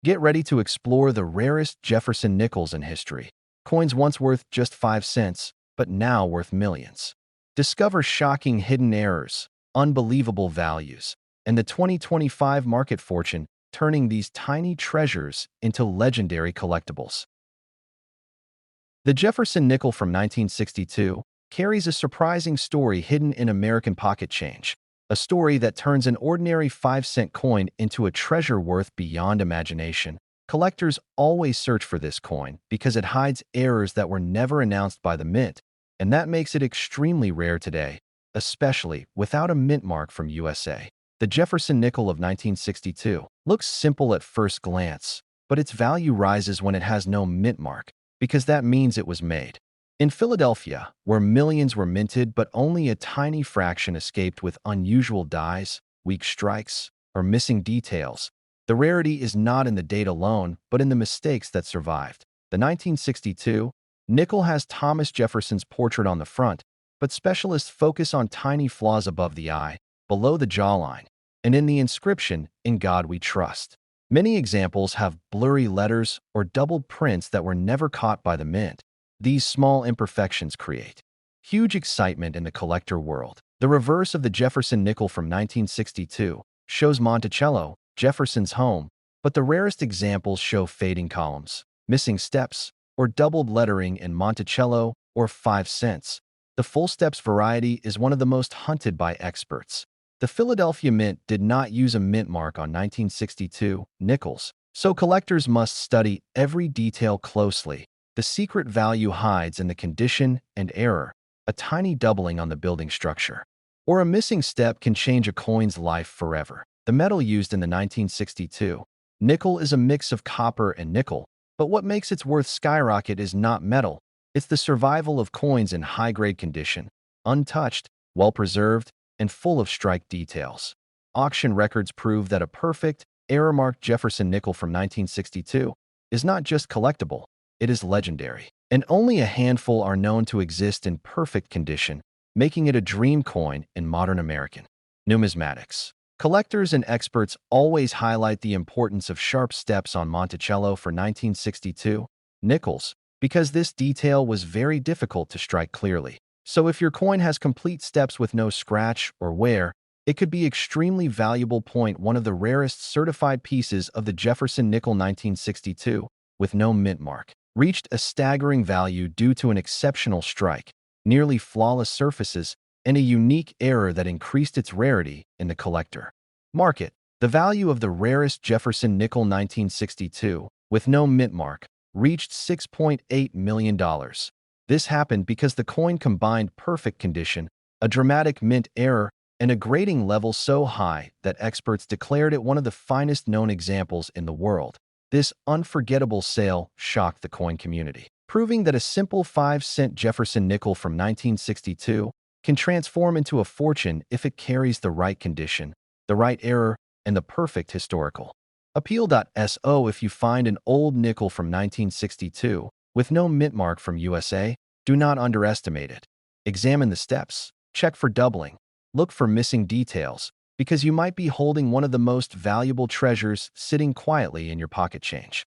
Get ready to explore the rarest Jefferson nickels in history. Coins once worth just 5 cents, but now worth millions. Discover shocking hidden errors, unbelievable values, and the 2025 market fortune turning these tiny treasures into legendary collectibles. The Jefferson nickel from 1962 carries a surprising story hidden in American pocket change, a story that turns an ordinary 5-cent coin into a treasure worth beyond imagination. Collectors always search for this coin because it hides errors that were never announced by the mint, and that makes it extremely rare today, especially without a mint mark from USA. The Jefferson nickel of 1962 looks simple at first glance, but its value rises when it has no mint mark, because that means it was made in Philadelphia, where millions were minted but only a tiny fraction escaped with unusual dies, weak strikes, or missing details. The rarity is not in the date alone, but in the mistakes that survived. The 1962 nickel has Thomas Jefferson's portrait on the front, but specialists focus on tiny flaws above the eye, below the jawline, and in the inscription, "In God We Trust." Many examples have blurry letters or doubled prints that were never caught by the mint. These small imperfections create huge excitement in the collector world. The reverse of the Jefferson nickel from 1962 shows Monticello, Jefferson's home, but the rarest examples show fading columns, missing steps, or doubled lettering in Monticello or 5 cents. The full steps variety is one of the most hunted by experts. The Philadelphia Mint did not use a mint mark on 1962 nickels, so collectors must study every detail closely. The secret value hides in the condition and error, a tiny doubling on the building structure, or a missing step can change a coin's life forever. The metal used in the 1962 nickel is a mix of copper and nickel, but what makes its worth skyrocket is not metal. It's the survival of coins in high-grade condition, untouched, well-preserved, and full of strike details. Auction records prove that a perfect, error-marked Jefferson nickel from 1962 is not just collectible, it is legendary. And only a handful are known to exist in perfect condition, making it a dream coin in modern American numismatics. Collectors and experts always highlight the importance of sharp steps on Monticello for 1962 nickels, because this detail was very difficult to strike clearly. So if your coin has complete steps with no scratch or wear, it could be extremely valuable. One of the rarest certified pieces of the Jefferson nickel 1962, with no mint mark, reached a staggering value due to an exceptional strike, nearly flawless surfaces, and a unique error that increased its rarity in the collector market. The value of the rarest Jefferson nickel 1962, with no mint mark, reached $6.8 million. This happened because the coin combined perfect condition, a dramatic mint error, and a grading level so high that experts declared it one of the finest known examples in the world. This unforgettable sale shocked the coin community, proving that a simple 5-cent Jefferson nickel from 1962 can transform into a fortune if it carries the right condition, the right error, and the perfect historical appeal.so. If you find an old nickel from 1962 with no mint mark from USA, do not underestimate it. Examine the steps, check for doubling, look for missing details, because you might be holding one of the most valuable treasures sitting quietly in your pocket change.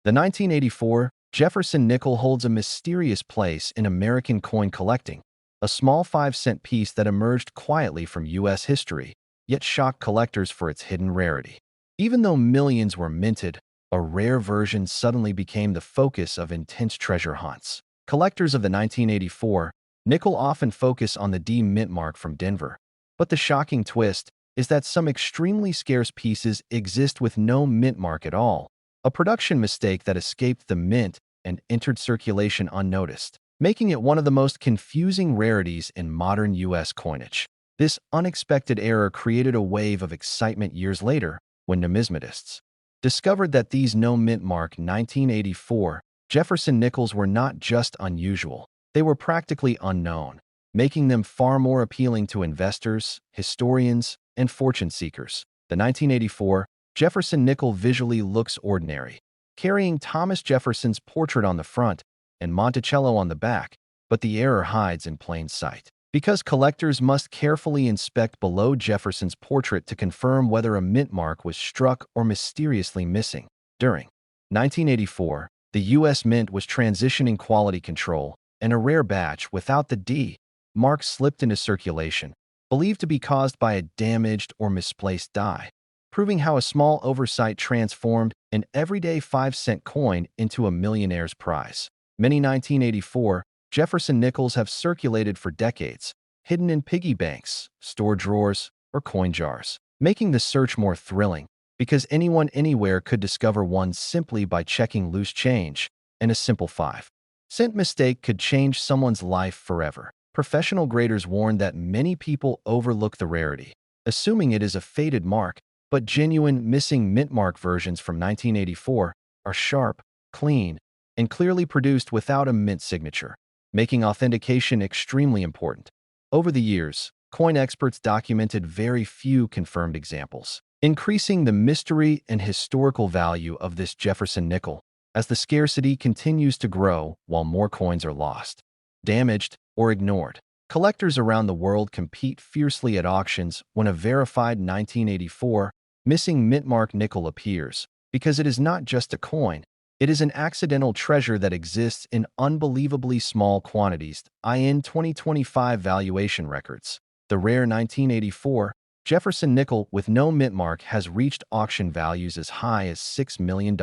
The 1984 Jefferson nickel holds a mysterious place in American coin collecting, a small 5-cent piece that emerged quietly from U.S. history, yet shocked collectors for its hidden rarity. Even though millions were minted, a rare version suddenly became the focus of intense treasure hunts. Collectors of the 1984 nickel often focus on the D mint mark from Denver, but the shocking twist is that some extremely scarce pieces exist with no mint mark at all, a production mistake that escaped the mint and entered circulation unnoticed, making it one of the most confusing rarities in modern U.S. coinage. This unexpected error created a wave of excitement years later when numismatists discovered that these no mint mark 1984 Jefferson nickels were not just unusual, they were practically unknown, making them far more appealing to investors, historians, and fortune seekers. The 1984 Jefferson nickel visually looks ordinary, carrying Thomas Jefferson's portrait on the front and Monticello on the back, but the error hides in plain sight. Because collectors must carefully inspect below Jefferson's portrait to confirm whether a mint mark was struck or mysteriously missing. During 1984, the U.S. Mint was transitioning quality control, and a rare batch without the D mark slipped into circulation, believed to be caused by a damaged or misplaced die, proving how a small oversight transformed an everyday 5-cent coin into a millionaire's prize. Many 1984 Jefferson nickels have circulated for decades, hidden in piggy banks, store drawers, or coin jars, making the search more thrilling because anyone anywhere could discover one simply by checking loose change, and a simple 5-cent mistake could change someone's life forever. Professional graders warn that many people overlook the rarity, assuming it is a faded mark, but genuine missing mint mark versions from 1984 are sharp, clean, and clearly produced without a mint signature, making authentication extremely important. Over the years, coin experts documented very few confirmed examples, increasing the mystery and historical value of this Jefferson nickel as the scarcity continues to grow while more coins are lost, damaged, or ignored. Collectors around the world compete fiercely at auctions when a verified 1984 missing mint mark nickel appears, because it is not just a coin, it is an accidental treasure that exists in unbelievably small quantities. In 2025 valuation records, the rare 1984 Jefferson nickel with no mint mark has reached auction values as high as $6 million,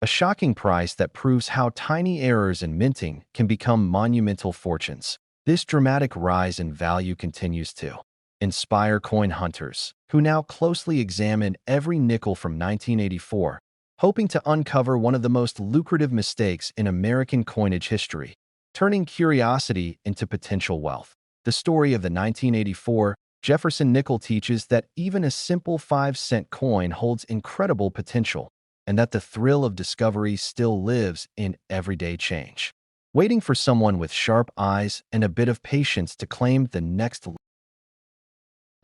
a shocking price that proves how tiny errors in minting can become monumental fortunes. This dramatic rise in value continues to inspire coin hunters, who now closely examine every nickel from 1984, hoping to uncover one of the most lucrative mistakes in American coinage history, turning curiosity into potential wealth. The story of the 1984 Jefferson nickel teaches that even a simple 5-cent coin holds incredible potential, and that the thrill of discovery still lives in everyday change, waiting for someone with sharp eyes and a bit of patience to claim the next. The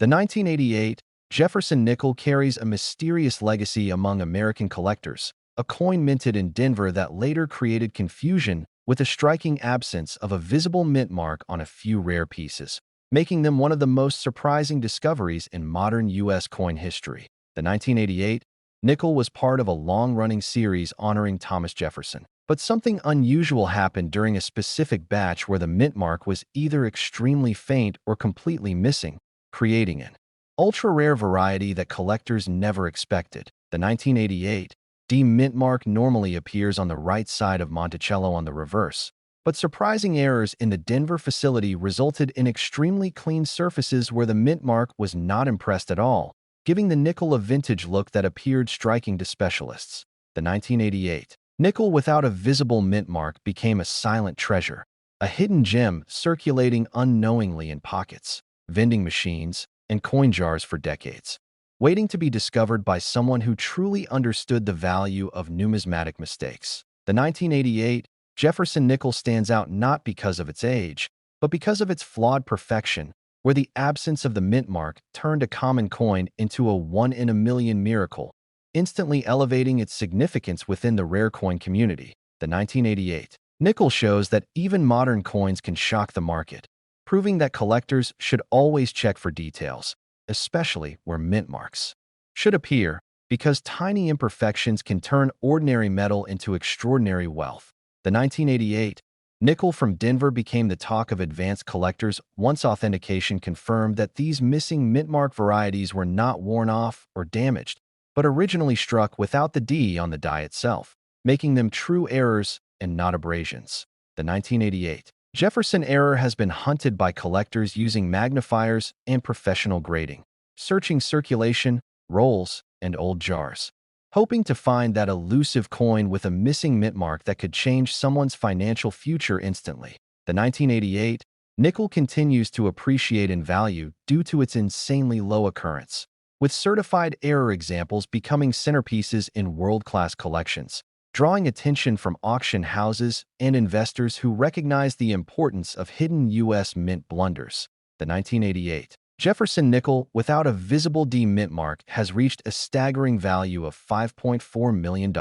1988 Jefferson nickel carries a mysterious legacy among American collectors, a coin minted in Denver that later created confusion with a striking absence of a visible mint mark on a few rare pieces, making them one of the most surprising discoveries in modern U.S. coin history. The 1988 nickel was part of a long-running series honoring Thomas Jefferson, but something unusual happened during a specific batch where the mint mark was either extremely faint or completely missing, creating an ultra-rare variety that collectors never expected. The 1988 D mint mark normally appears on the right side of Monticello on the reverse, but surprising errors in the Denver facility resulted in extremely clean surfaces where the mint mark was not impressed at all, giving the nickel a vintage look that appeared striking to specialists. The 1988 nickel without a visible mint mark became a silent treasure, a hidden gem circulating unknowingly in pockets, vending machines, and coin jars for decades, waiting to be discovered by someone who truly understood the value of numismatic mistakes. The 1988 Jefferson nickel stands out not because of its age, but because of its flawed perfection, where the absence of the mint mark turned a common coin into a one-in-a-million miracle, instantly elevating its significance within the rare coin community. The 1988 nickel shows that even modern coins can shock the market, proving that collectors should always check for details, especially where mint marks should appear, because tiny imperfections can turn ordinary metal into extraordinary wealth. The 1988 nickel from Denver became the talk of advanced collectors once authentication confirmed that these missing mint mark varieties were not worn off or damaged, but originally struck without the D on the die itself, making them true errors and not abrasions. The 1988 Jefferson error has been hunted by collectors using magnifiers and professional grading, searching circulation, rolls, and old jars, hoping to find that elusive coin with a missing mint mark that could change someone's financial future instantly. The 1988 nickel continues to appreciate in value due to its insanely low occurrence, with certified error examples becoming centerpieces in world-class collections, drawing attention from auction houses and investors who recognize the importance of hidden U.S. mint blunders. The 1988 Jefferson nickel without a visible D mint mark has reached a staggering value of $5.4 million,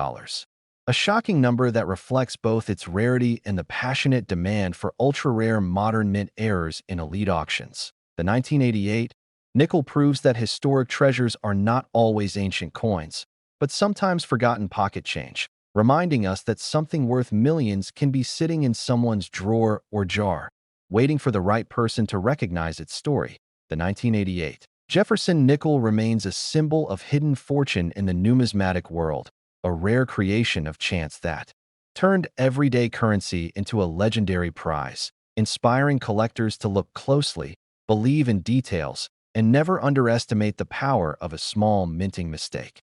A shocking number that reflects both its rarity and the passionate demand for ultra-rare modern mint errors in elite auctions. The 1988 nickel proves that historic treasures are not always ancient coins, but sometimes forgotten pocket change, reminding us that something worth millions can be sitting in someone's drawer or jar, waiting for the right person to recognize its story. The 1988 Jefferson Nickel remains a symbol of hidden fortune in the numismatic world, a rare creation of chance that turned everyday currency into a legendary prize, inspiring collectors to look closely, believe in details, and never underestimate the power of a small minting mistake.